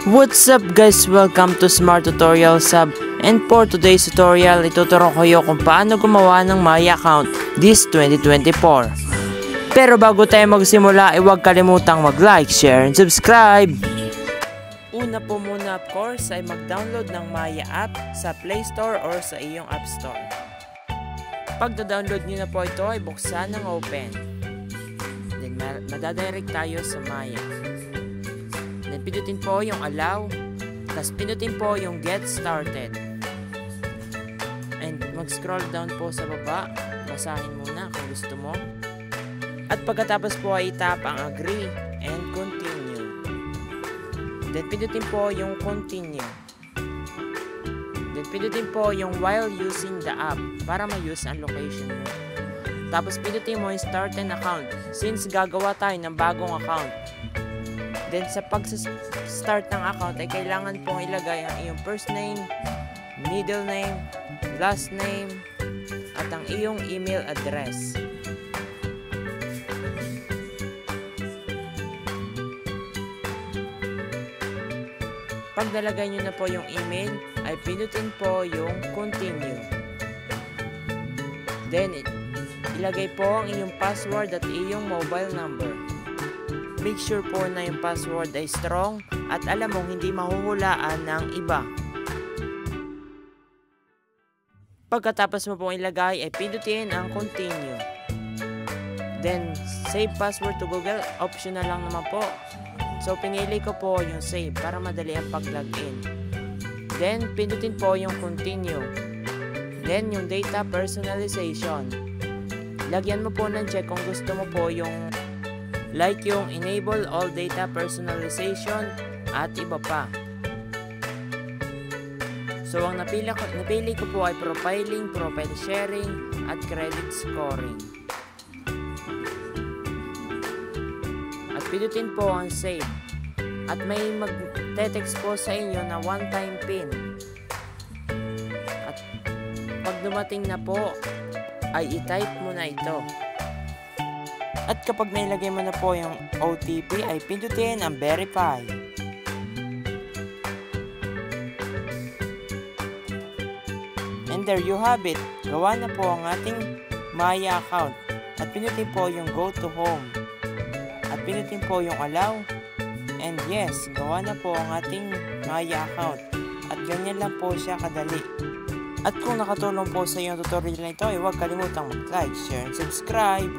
What's up guys? Welcome to Smart Tutorial Sub, and for today's tutorial, ituturo ko kayo kung paano gumawa ng Maya account this 2024. Pero bago tayo magsimula, huwag kalimutang mag-like, share, and subscribe! Una po muna of course ay mag-download ng Maya app sa Play Store or sa iyong App Store. Pag na-download nyo na po ito ay buksan ng open. Then madadirect tayo sa Maya. Then pindutin po yung allow, tapos pindutin po yung get started. And mag-scroll down po sa baba, basahin muna kung gusto mo. At pagkatapos po ay tap ang agree and continue. Then pindutin po yung continue. Then pindutin po yung while using the app para ma-use ang location mo. Tapos pindutin mo yung start an account since gagawa tayo ng bagong account. Then sa pag-start ng account ay kailangan pong ilagay ang iyong first name, middle name, last name, at ang iyong email address. Pag nalagay nyo na po yung email, ay pindutin po yung continue. Then ilagay po ang iyong password at iyong mobile number. Make sure po na yung password ay strong at alam mong hindi mahuhulaan ng iba. Pagkatapos mo pong ilagay ay pindutin ang continue. Then save password to Google, optional lang naman po. So pinili ko po yung save para madali ang pag-login. Then pindutin po yung continue. Then yung data personalization. Lagyan mo po ng check kung gusto mo po yung like yung enable all data personalization at iba pa. So ang napili ko po ay profiling, profile sharing, at credit scoring. At pindutin po ang save. At may mag-text po sa inyo na one-time pin. At pag dumating na po, ay i-type mo na ito. At kapag nailagay mo na po yung OTP, ay pindutin ang verify. And there you have it. Gawa na po ang ating Maya account. At pindutin po yung go to home. At pindutin po yung allow. And yes, gawa na po ang ating Maya account. At ganyan lang po siya kadali. At kung nakatulong po sa iyo ang tutorial na ito, ay huwag kalimutang mag-like, share, and subscribe.